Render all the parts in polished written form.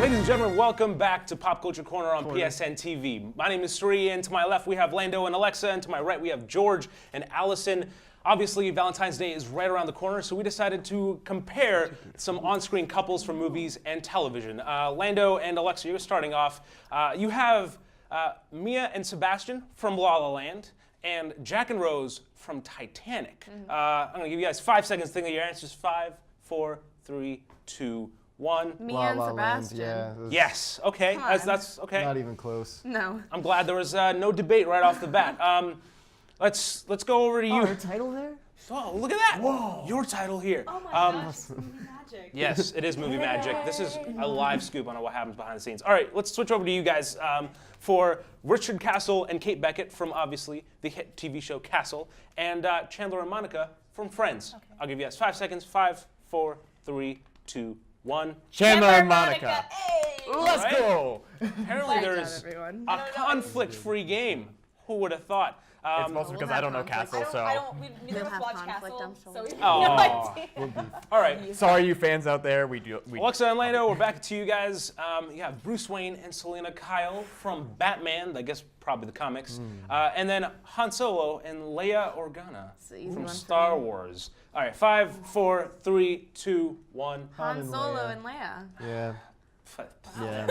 Ladies and gentlemen, welcome back to Pop Culture Corner on PSN TV. My name is Sri, and to my left we have Lando and Alexa, and to my right we have George and Allison. Obviously, Valentine's Day is right around the corner, so we decided to compare some on-screen couples from movies and television. Lando and Alexa, you're starting off. You have Mia and Sebastian from La La Land, and Jack and Rose from Titanic. I'm going to give you guys 5 seconds to think of your answers. 5, 4, 3, 2, 1. Mia and Sebastian. Yeah. Yes. Okay. That's okay. Not even close. No. I'm glad there was no debate right off the bat. Let's go over to you. Her title there? Oh, look at that! Whoa. Your title here. Oh my gosh, movie magic. Yes, it is movie magic. This is a live scoop on what happens behind the scenes. All right, let's switch over to you guys for Richard Castle and Kate Beckett from obviously the hit TV show Castle, and Chandler and Monica from Friends. Okay. I'll give you guys 5 seconds. 5, 4, 3, 2, 1. Chandler and Monica. Hey. Let's go. Apparently there's a conflict-free game. Who would have thought? It's mostly because I don't know Castle, We neither of us watch Castle, so we have Oh. no idea. All right. Sorry, you fans out there. We Alexa and Lando, we're back to you guys. You have Bruce Wayne and Selena Kyle from Batman, I guess probably the comics. And then Han Solo and Leia Organa from Star Wars. All right, 5, 4, 3, 2, 1. Han Solo and Leia. Yeah. Yeah.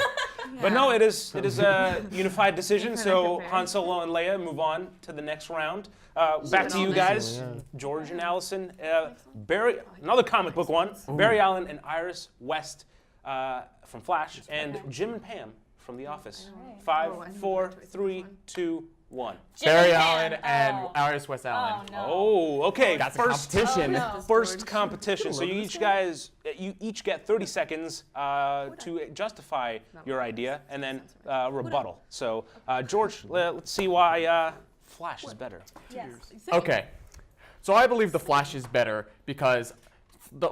But no, it is a unified decision, so Han Solo and Leia move on to the next round. Back to you guys, George and Allison. Barry, another comic book one, Barry Allen and Iris West from Flash, and Jim and Pam from The Office. 5, 4, 3, 2, 1. Barry Allen and Iris West Allen. Oh, no. Oh, okay. That's a competition. Oh, no. First competition. So you each get 30 seconds to justify your idea, and then rebuttal. So George, let's see why Flash is better. Yes. Okay. So I believe the Flash is better because the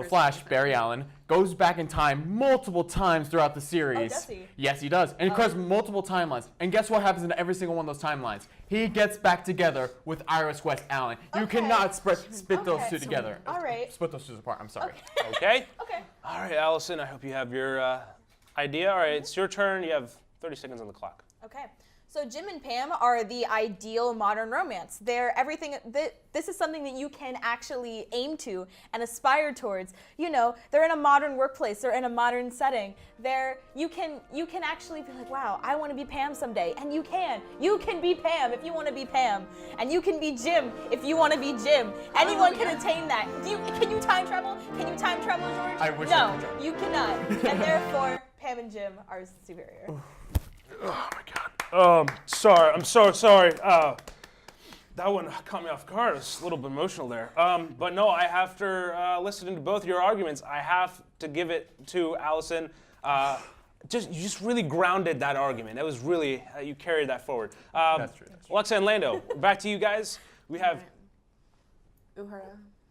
Flash, Barry Allen, goes back in time multiple times throughout the series. Oh, does he? Yes, he does. And he crosses multiple timelines. And guess what happens in every single one of those timelines? He gets back together with Iris West Allen. You cannot split those two together. All right. Split those two apart. I'm sorry. Okay? Okay. All right, Allison, I hope you have your idea. All right, it's your turn. You have 30 seconds on the clock. Okay. So Jim and Pam are the ideal modern romance. They're everything. This is something that you can actually aim to and aspire towards. You know, they're in a modern workplace. They're in a modern setting. You can actually be like, wow, I want to be Pam someday, and you can. You can be Pam if you want to be Pam, and you can be Jim if you want to be Jim. Anyone can attain that. Can you time travel? Can you time travel, George? I wish no, I could travel. you cannot. And therefore, Pam and Jim are superior. Oh my God. Sorry. I'm so sorry. That one caught me off guard. I was a little bit emotional there. But no, I have to listening to both your arguments. I have to give it to Allison. You just really grounded that argument. It was really you carried that forward. That's true. Alexa and Lando, back to you guys. We have Uhura.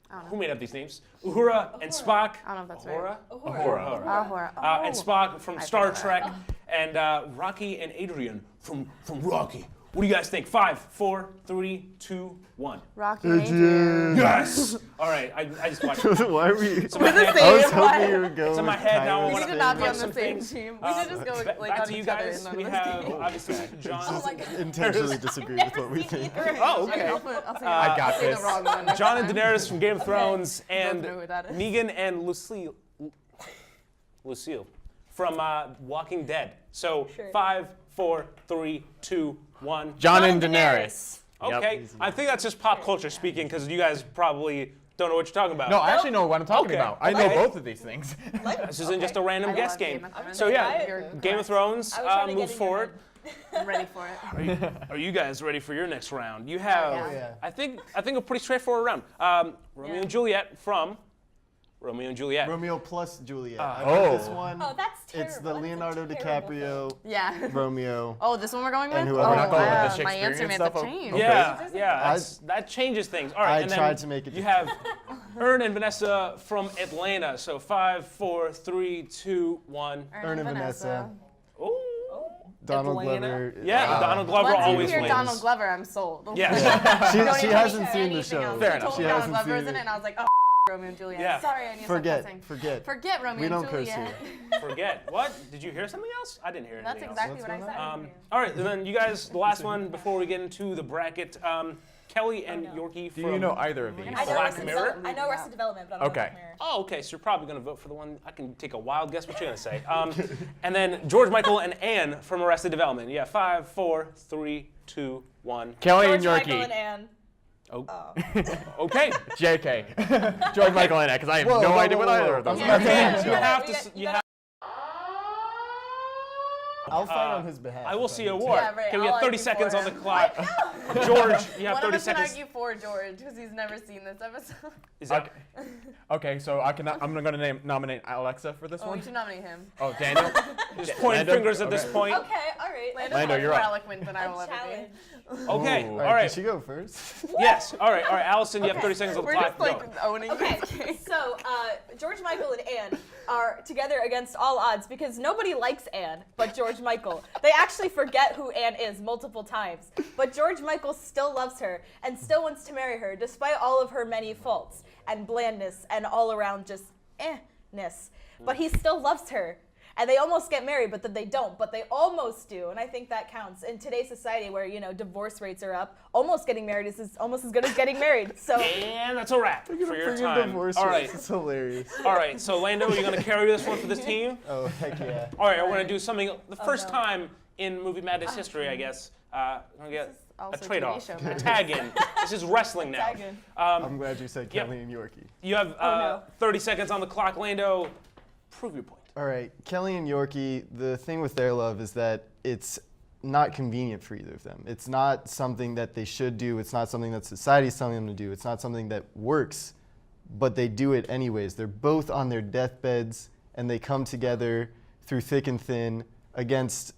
I don't know. who made up these names? Uhura and Spock. I don't know if that's right. Uhura. Ahura. And Spock from Star Trek, and Rocky and Adrian from Rocky. What do you guys think? 5, 4, 3, 2, 1. Rocky and Adrian. Yes! All right, I just watched it. Why are we? It's in my We're the head. same. I was hoping you would go. It's in my with head now. I Tyler's wanna We should not be on the some same things. team. We should just go like Back on to you each other guys. and We none have of us obviously John. Oh my God. Intentionally disagree with what we think. Oh, okay. I'll say I got I'll say this. the wrong one next John and time. Daenerys from Game of Thrones, and know who that is. Negan and Lucille from Walking Dead. So Sure. 5, 4, 3, 2, 1. John and Daenerys. Okay, I think that's just pop culture speaking because you guys probably don't know what you're talking about. No, I actually know what I'm talking Okay. about. I know Okay. both of these things. This isn't just a random I guess love game. Game of Thrones. So yeah, You're Game of Thrones I was trying to get moves in your forward. I'm ready for it. Are you guys ready for your next round? You have, yeah. I think a pretty straightforward round. Romeo and Juliet from Romeo and Juliet. Romeo plus Juliet. I oh. think this one. Oh, that's terrible. It's the That's a Leonardo terrible DiCaprio Yeah. Romeo. Oh, this one we're going with? And Oh, whoever- We're not going with the my Shakespearean answer may have stuff? to Okay. change. Yeah, that changes things. All right, I and then tried to make it You have Ern and Vanessa from Atlanta. So 5, 4, 3, 2, 1. Ern and Vanessa. Ooh. Donald Atlanta. Glover. Yeah, Donald Glover Once you always hear wins. Donald Glover, I'm sold. Yeah. She Don't even hasn't say seen the anything show. else. Fair You enough. told She me Donald hasn't Glover seen was in it. it, and I was like, oh, Romeo and Juliet. Yeah. Sorry, I need to stop cussing. Forget Romeo We don't and curse Juliet. here. Forget. What? Did you hear something else? I didn't hear That's anything exactly What's what I going said. else. All right, and then you guys, the last one before we get into the bracket. Kelly and no. Yorkie Do from. you know either of these? I know Black Arrested Mirror? Development. I know Arrested Development, but I don't know Okay. Black Mirror. Oh, okay. So you're probably gonna vote for the one. I can take a wild guess what you're gonna say. And then George Michael and Anne from Arrested Development. Yeah, 5, 4, 3, 2, 1. Kelly and George Michael Yorkie. and Anne. Oh. Okay. JK. George Michael and Anne, because I have Whoa, no whoa, idea what whoa, either whoa. of them I'm are. not- You gotta- have you to. gotta- You have. I'll fight on his behalf. I will if see a need to. war. Yeah, right, Okay, we I'll have 30 argue seconds for on the him. clock. George, you have One 30 of us can seconds. argue for George because he's never seen this episode. Is that, Okay, so I'm gonna nominate Alexa for this Oh, one. you should nominate him. Oh, Daniel. just pointing Lando? fingers at this Okay. point? Okay, all right. Lando's Lando, you're more up. eloquent than I will ever Challenge. Okay. Ooh. All All right, right. can she go first? Yes. All right. All right. Allison, you have 30 seconds on be. the We're clock. just like Go. owning Okay, this game. so George Michael and Anne are together against all odds because nobody likes Anne but George Michael. They actually forget who Anne is multiple times, but George Michael still loves her and still wants to marry her despite all of her many faults and blandness and all around just ness. But he still loves her. And they almost get married, but then they don't. But they almost do, and I think that counts. In today's society where, divorce rates are up, almost getting married is almost as good as getting married. So And that's a wrap for your Freaking time. divorce All rates. right. It's hilarious. All right. So Lando, you're gonna carry this one for this team. Oh, heck yeah. All right. We're gonna do something the first no. time in Movie Madness history, I guess. We're gonna get also a a TV trade-off, show, a man. tag-in. This is wrestling now. Tag in. I'm glad you said Yep. Kelly and Yorkie. You have no. 30 seconds on the clock. Lando, prove your point. All right, Kelly and Yorkie, the thing with their love is that it's not convenient for either of them. It's not something that they should do. It's not something that society's telling them to do. It's not something that works, but they do it anyways. They're both on their deathbeds, and they come together through thick and thin against,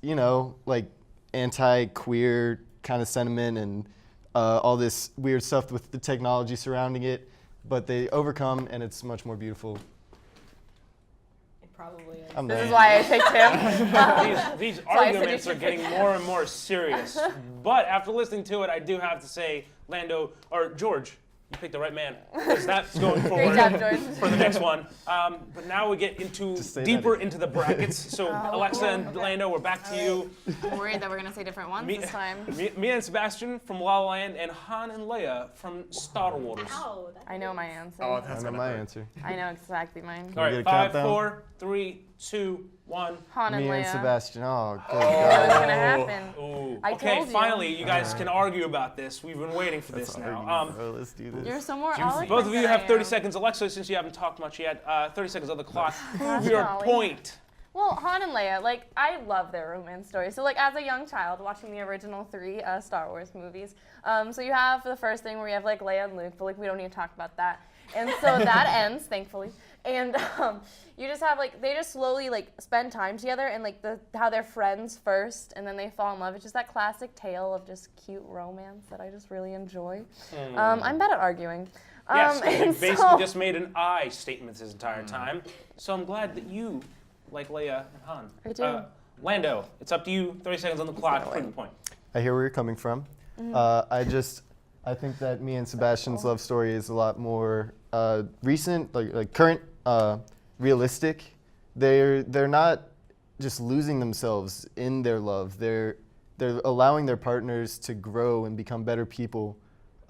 like anti-queer kind of sentiment and all this weird stuff with the technology surrounding it. But they overcome, and it's much more beautiful. It probably is. I'm This done. is why I picked him. These I said arguments you are should getting more and more serious. But after listening to it, I do have to say, Lando, or George, you picked the right man. Because that's going Great forward job, George. for the next one. But now we get into Just say deeper that. into the brackets. So Alexa and okay. Lando, we're back to you. I'm worried that we're gonna say different ones Me, this time. me and Sebastian from La La Land, and Han and Leia from Star Wars. Ow, that I know my answer. Oh, I that's know gonna my hurt. answer. I know exactly mine. All right, get a 5, countdown? 4, 3, 2, 1. Han and Me and Leia. Sebastian. Oh, good That was God. gonna happen. Ooh. I Okay, told you. finally, you guys can argue about this. We've been waiting for this now. Bro, let's do this. You're so more eloquent Both of you than have I 30 am. seconds. Alexa, since you haven't talked much yet, 30 seconds on the clock. Prove Gosh, your golly. point. Well, Han and Leia, I love their romance story. So, as a young child watching the original 3 Star Wars movies, so you have the first thing where you have, Leia and Luke, but, we don't need to talk about that. And so that ends, thankfully. And you just have, they just slowly, spend time together and, how they're friends first and then they fall in love. It's just that classic tale of just cute romance that I just really enjoy. I'm bad at arguing. Yes, you and basically so- just made an I statement this entire time. So I'm glad that you like Leia and Han. I do. Lando, it's up to you. 30 seconds on the clock. Prove your point. I hear where you're coming from. I think that me and Sebastian's love story is a lot more recent, like current, realistic. They're not just losing themselves in their love. They're allowing their partners to grow and become better people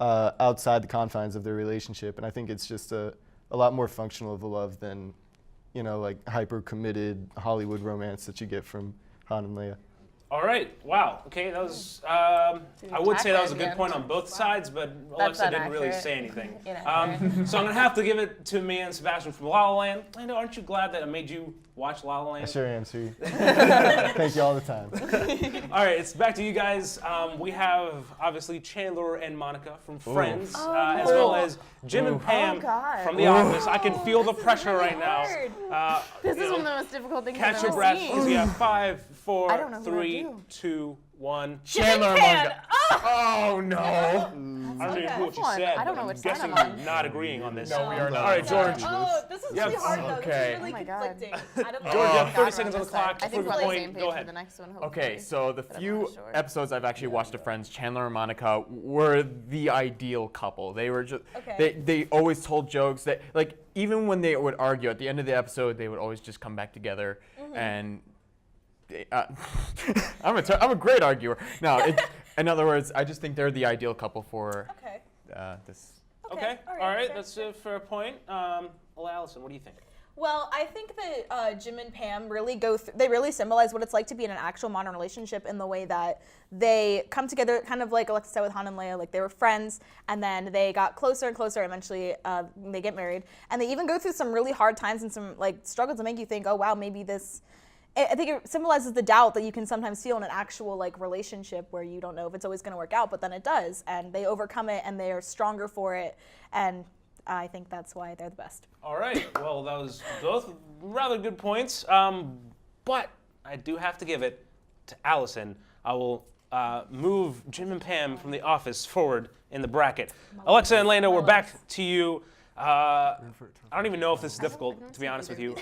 outside the confines of their relationship. And I think it's just a lot more functional of a love than, hyper committed Hollywood romance that you get from Han and Leia. All right. Wow. Okay, that was. I would say that was a good Inaccurate, point on both sides, but Alexa didn't really inaccurate. say anything. Inaccurate. So I'm gonna have to give it to me and Sebastian from La La Land. Lando, aren't you glad that I made you watch La La I Land? sure am, sir. Thank you all the time. All right, it's back to you guys. We have obviously Chandler and Monica from Friends, as well as Jim and Pam God. from The Office. I can feel the pressure right now. This You is know, one of the most difficult things Catch I've your ever breath. seen. Because you have 5, I 4, don't know what to 3, do. 2, 1. Chandler and Pan. Monica. Oh no. I don't even know what you Fun. said. I don't but know I'm which side guessing I'm on. you're not agreeing on this. No, we are not. All right, George. Oh, this is Yeah, really hard though. okay. This is Oh really my God. conflicting. I don't know. George, you have God, 30 we're seconds on the this side. clock. I think Prove we're your on the point. same page Go for ahead. the next one. Hopefully. Okay, so the But I'm few not sure. episodes I've actually watched of Friends, Chandler and Monica were the ideal couple. They were just Okay. they always told jokes that like even when they would argue at the end of the episode, they would always just come back together and. I'm a great arguer. No, in other words, I just think they're the ideal couple for Okay. Okay. this. All right. fair, That's fair. a fair point. Allison, what do you think? Well, I think that Jim and Pam really they really symbolize what it's like to be in an actual modern relationship in the way that they come together, kind of like Alexa said with Han and Leia, like they were friends, and then they got closer and closer. Eventually, they get married, and they even go through some really hard times and some like struggles to make you think, oh wow, maybe this. I think it symbolizes the doubt that you can sometimes feel in an actual like relationship where you don't know if it's always going to work out, but then it does, and they overcome it, and they are stronger for it, and I think that's why they're the best. All right. Well, that was both rather good points. But I do have to give it to Allison. I will move Jim and Pam from The Office forward in the bracket. Alexa and Lando, we're back to you. I don't even know if this is difficult, to be honest with you.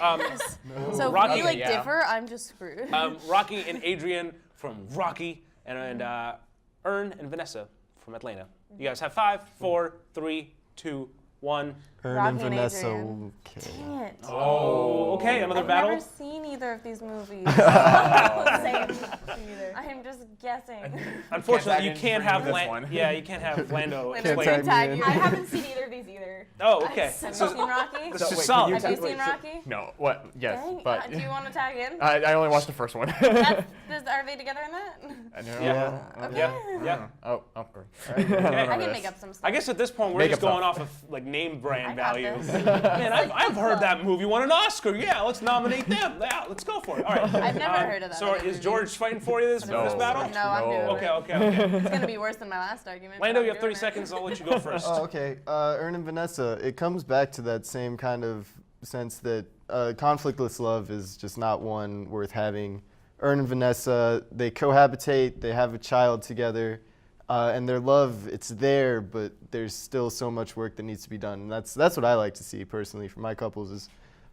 So Rocky, if we like yeah. differ, I'm just screwed. Rocky and Adrian from Rocky, and Ern and Vanessa from Atlanta. You guys have 5, 4, 3, 2, 1. Ern Rocky and and Vanessa. Adrian. Okay. Dang it. Oh, okay. Another I've battle. never seen either of these movies. Same. Either. I'm just guessing. Unfortunately, you Can't can't tag have in for this one. Yeah, you can't have Lando Wait, explain. tag me tag in. you. I haven't seen either of these either. Oh, okay. Have So you seen Rocky? it's So just wait, solid. Have you wait, seen so- Rocky? No, what? Yes, Dang, but do you want to tag in? I only watched the first one. Are they together in that? I know. Yeah. Yeah. Oh, of course. I can make up some stuff. I guess at this point we're Make just up going stuff. off of like name brand I got value. this. Man, I've heard that movie won an Oscar. Yeah, let's nominate them. Yeah, let's go for it. All right. I've never heard of that So other is movie. George fighting for you this battle? No, I'm new. Okay. It's gonna be worse than my last argument. Lando, but you I'm have 30 doing it. seconds. I'll let you go first. Oh, okay. Ern and Vanessa. It comes back to that same kind of sense that conflictless love is just not one worth having. Ern and Vanessa, they cohabitate. They have a child together. And their love, it's there, but there's still so much work that needs to be done. And that's what I like to see personally for my couples is,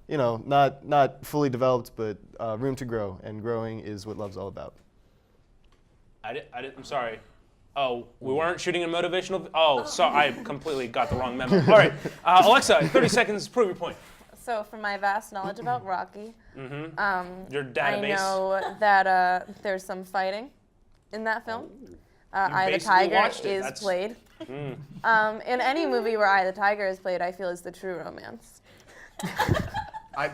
you know, not fully developed, but room to grow. And growing is what love's all about. I'm sorry. Oh, we weren't shooting a motivational. Oh, sorry, I completely got the wrong memo. All right, Alexa, 30 seconds. Prove your point. So, from my vast knowledge about Rocky, Your I database. know that there's some fighting in that film. Eye the basically Tiger watched it. is That's- played. In any movie where Eye the Tiger is played, I feel is the true romance. I,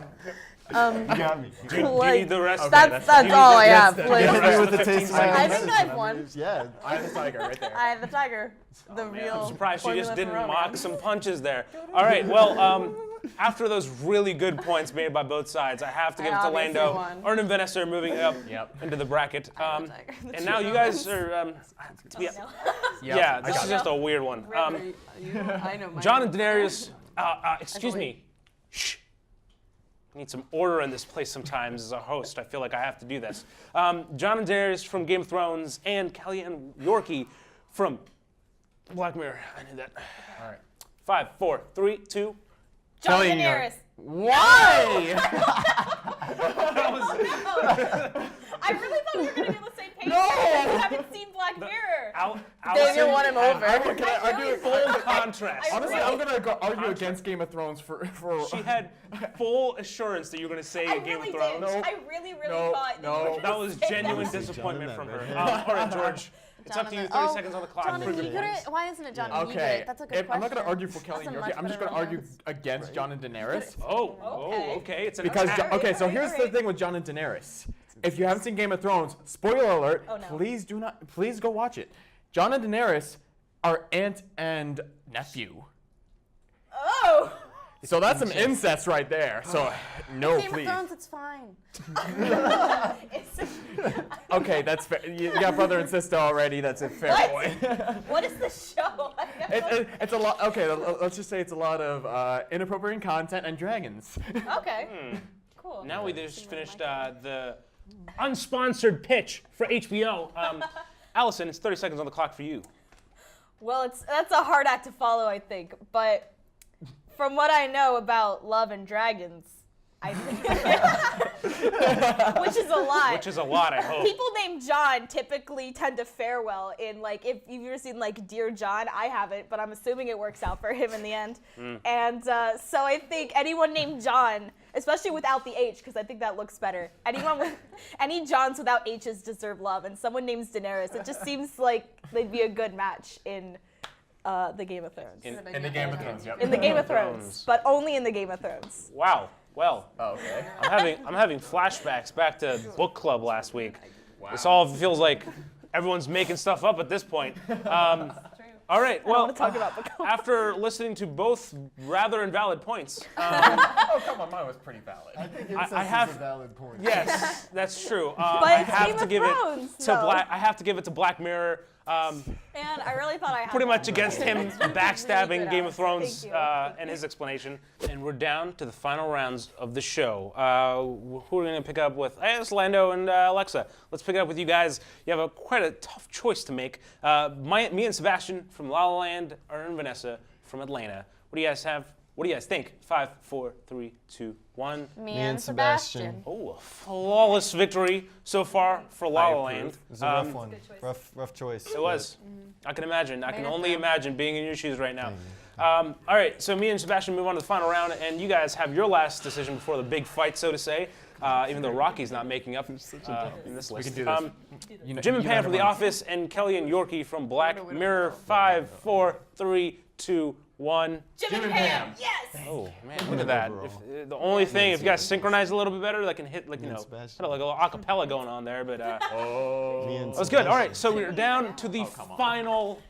You got me. Do you Like, need the rest? That's You need all I the- have. the- Please. the rest with of the 15 taste seconds? I think I've won. Yeah. I have the tiger right there. Eye the Tiger, the Man, real. I'm surprised you just formula for didn't mock romance. some punches there. All right, well, after those really good points made by both sides, I have to give it to obviously Lando. won. Ern and Vanessa are moving up Yep. into the bracket. Tiger, the And now true you guys are, Yep, yeah, I this got is it. just a weird one. I know. John and Daenerys, excuse believe. me. Shh. I need some order in this place sometimes as a host. I feel like I have to do this. John and Daenerys from Game of Thrones and Kellyanne Yorkie from Black Mirror. I knew that. All right. 5, 4, 3, 2. John Telling you. Daenerys. Why? That was I really thought we were gonna be on the same page. No! I haven't seen Black Mirror. Daniel won him over. Can I argue? Full contrast. Honestly, I'm gonna go argue against Game of Thrones for. She had full assurance that you were going to say I Game really of Thrones. did. No. I really No. thought No. that you were That was gonna say genuine that. disappointment John from in her. that All right, George. It's up to you. 30 seconds on the clock. Jonathan, Prove you your could points. why isn't it John? You did Okay. it. That's a good question. I'm not gonna argue for Kelly That's and a Yorkie. much I'm just better gonna argue romance. against John and Daenerys. Okay. It's an Because attack. okay, so here's the thing with John and Daenerys. If you haven't seen Game of Thrones, spoiler alert, Oh, no. please go watch it. John and Daenerys are aunt and nephew. Oh. So that's some incest right there. So no, Game please. of Thrones, it's fine. Okay, that's fair. You got brother and sister already. That's a fair point. What is this show? It's a lot. Okay, let's just say it's a lot of inappropriate content and dragons. Okay. Cool. Now we just finished the unsponsored pitch for HBO. Allison, it's 30 seconds on the clock for you. Well, that's a hard act to follow, I think. But from what I know about Love and Dragons, I think, which is a lot. Which is a lot, I hope. People named John typically tend to fare well in, like, if you've ever seen, like, Dear John, I haven't, but I'm assuming it works out for him in the end. And so I think anyone named John, especially without the H, because I think that looks better. Any Johns without H's deserve love, and someone names Daenerys, it just seems like they'd be a good match in the Game of Thrones. In the Game of Thrones, yep. In the Game of Thrones, but only in the Game of Thrones. Wow. Well, Oh, okay. I'm having flashbacks back to book club last week. This all feels like everyone's making stuff up at this point. All right. Well, want to talk about book club. after listening to both rather invalid points, Oh, come on, mine was pretty valid. I think I have- is a valid point. yes, that's true. But I it's have Game to of give Thrones, it to though. I have to give it to Black Mirror. And I really thought I had Pretty that. much against him backstabbing good, Game of Thrones Thank you. and his explanation. And we're down to the final rounds of the show. Who are we going to pick up with? It's Lando and Alexa. Let's pick it up with you guys. You have quite a tough choice to make. Me and Sebastian from La La Land, and Vanessa from Atlanta. What do you guys have? What do you guys think? 5, 4, 3, 2, 1. Me and and Sebastian. Sebastian. Oh, a flawless victory so far for La La approve. Land. It was a rough one. Rough choice. It was. I can imagine. I can Made it only through. imagine being in your shoes right now. All right, so me and Sebastian move on to the final round, and you guys have your last decision before the big fight, so to say. Even though Rocky's not making up in this list. We can do this. You know- Jim and you Pam know from The everyone. Office, and Kelly and Yorkie from Black Mirror. 5, 4, 3, 2, 1. Jim and Pam. Yes. Oh man, look at that! overall. The only thing, if you guys synchronize a little bit better, that can hit like Me and Sebastian. kind of like a little acapella going on there, but. Oh. Me and That was good. All right, Sebastian. so we're down to the final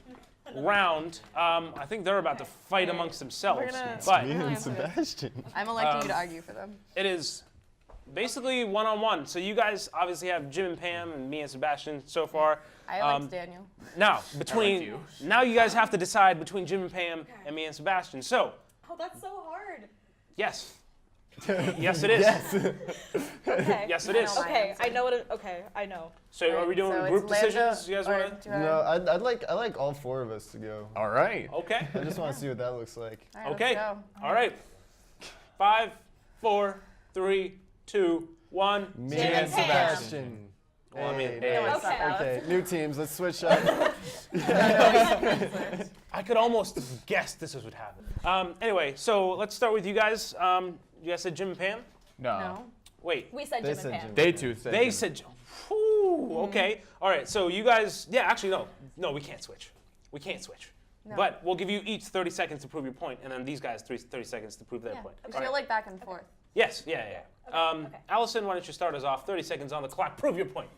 round. I think they're about to fight amongst themselves, We're gonna- but Me and answer this. Sebastian. I'm electing you to argue for them. it is basically one-on-one. So you guys obviously have Jim and Pam, and me and Sebastian so far. I liked Daniel. Now between you. now you guys have to decide between Jim and Pam and me and Sebastian. So Oh, that's so hard. yes, yes it is. Yes. Okay. Yes it is. I know Okay, I know what it. Okay, I know. So are we doing So group it's Lando decisions? You guys or want to? do I- No, I like all four of us to go. All right. Okay. I just want to see what that looks like. All right, Okay. let's go. All right. 5, 4, 3, 2, 1. Me Jim and Pam. Sebastian. Well, I mean, Hey, hey. Okay. Okay, new teams. Let's switch up. I could almost guess this is what happened. Anyway, so let's start with you guys. You guys said Jim and Pam? No. Wait, We said They Jim said and Pam. Jim. They too said. they Jim. said, whew, okay. All right, so you guys, yeah, actually, no, we can't switch. We can't switch. No. But we'll give you each 30 seconds to prove your point, and then these guys 30 seconds to prove their Yeah. point. We All should right. like back and forth. Yes, yeah. Okay. Allison, why don't you start us off? 30 seconds on the clock. Prove your point.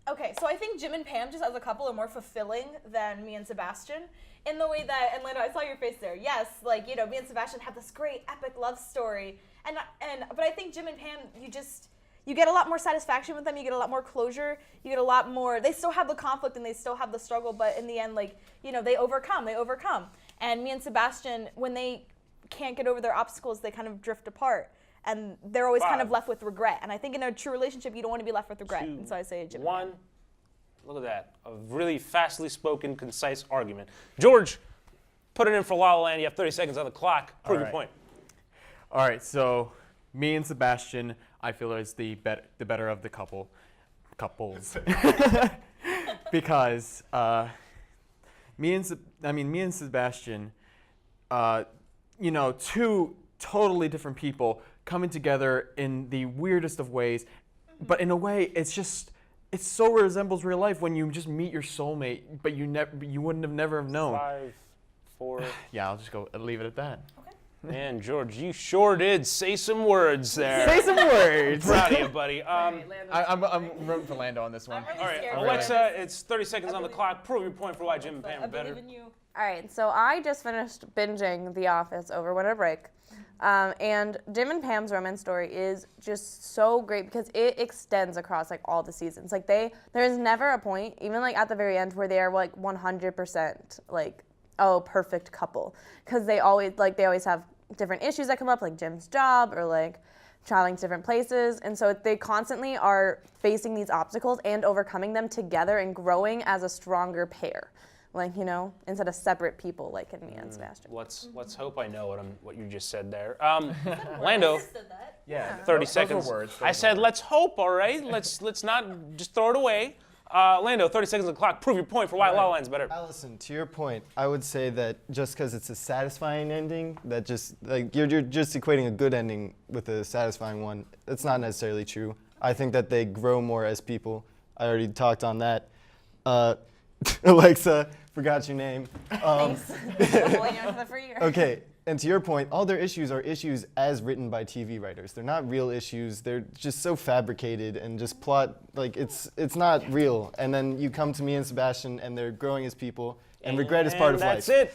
Okay, so I think Jim and Pam just as a couple are more fulfilling than me and Sebastian in the way that, and Lando, I saw your face there. Yes, like, you know, me and Sebastian have this great epic love story. But I think Jim and Pam, you get a lot more satisfaction with them, you get a lot more closure, you get a lot more, they still have the conflict and they still have the struggle, but in the end, like, you know, they overcome. And me and Sebastian, when they can't get over their obstacles, they kind of drift apart. And they're always kind of 5, left with regret. And I think in a true relationship, you don't want to be left with regret. 2, And so I say Jim. 1. Look at that. A really fastly spoken, concise argument. George, put it in for La La Land. You have 30 seconds on the clock. Prove your right. point. All right, so me and Sebastian, I feel is the better of the couples, because me and Sebastian, you know, two totally different people coming together in the weirdest of ways, but in a way, it so resembles real life when you just meet your soulmate, but you wouldn't have never have known. 5, 4. Yeah, I'll just leave it at that. Man, George, you sure did say some words there. Say some words. Proud of you, buddy. I'm rooting for Lando on this one. All right, scared. Alexa, it's 30 seconds on the clock. Prove your point for why Jim and Pam I are better. believe in you. All right, so I just finished binging The Office over winter break. And Jim and Pam's romance story is just so great because it extends across like all the seasons. Like there is never a point, even like at the very end, where they are like 100% like, oh, perfect couple. Because they always have different issues that come up, like Jim's job or like traveling to different places. And so they constantly are facing these obstacles and overcoming them together and growing as a stronger pair. Like, you know, instead of separate people like in Mia and Sebastian. Let's hope I know what you just said there. Lando, Yeah. 30 those are seconds. words. I said let's hope. All right, let's not just throw it away. Lando, 30 seconds on the clock. Prove your point for why La La Land's better. Allison, to your point, I would say that just because it's a satisfying ending, that just like you're just equating a good ending with a satisfying one. That's not necessarily true. I think that they grow more as people. I already talked on that. Alexa, forgot your name. Thanks. Holding on for you. Okay, and to your point, all their issues are issues as written by TV writers. They're not real issues. They're just so fabricated and just plot like it's not real. And then you come to me and Sebastian, and they're growing as people, and regret is part of life. That's it.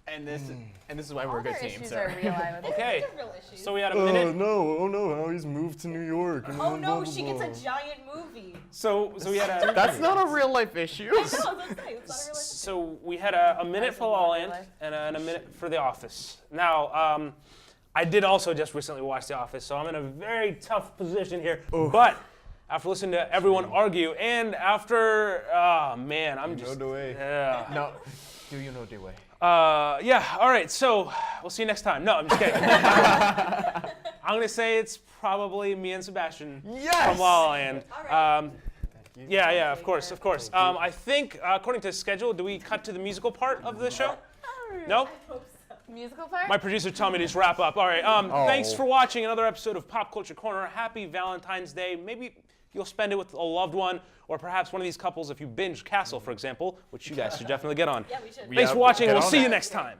And this is why we're a All good their team. issues Sarah. are real, I would Okay. Real issues. So we had a minute. Oh no, now he's moved to New York. Oh no, she gets a giant movie. So we had a. That's not a real life issue. No, that's nice. It's not a real life. So we had a minute for La La Land and a minute for The Office. Now, I did also just recently watch The Office, so I'm in a very tough position here. But after listening to everyone argue, and after, man, I'm just. the way. Yeah. No. Do you know the way? Yeah. All right. So we'll see you next time. No, I'm just kidding. I'm gonna say it's probably me and Sebastian from La La Land. Yeah, of course. I think, according to schedule, do we cut to the musical part of the show? No? Musical part? My producer told me to just wrap up. All right. Thanks for watching another episode of Pop Culture Corner. Happy Valentine's Day. Maybe you'll spend it with a loved one, or perhaps one of these couples if you binge Castle, for example, which you guys should definitely get on. Yeah, we should. Thanks for watching. get We'll on see you that. next time.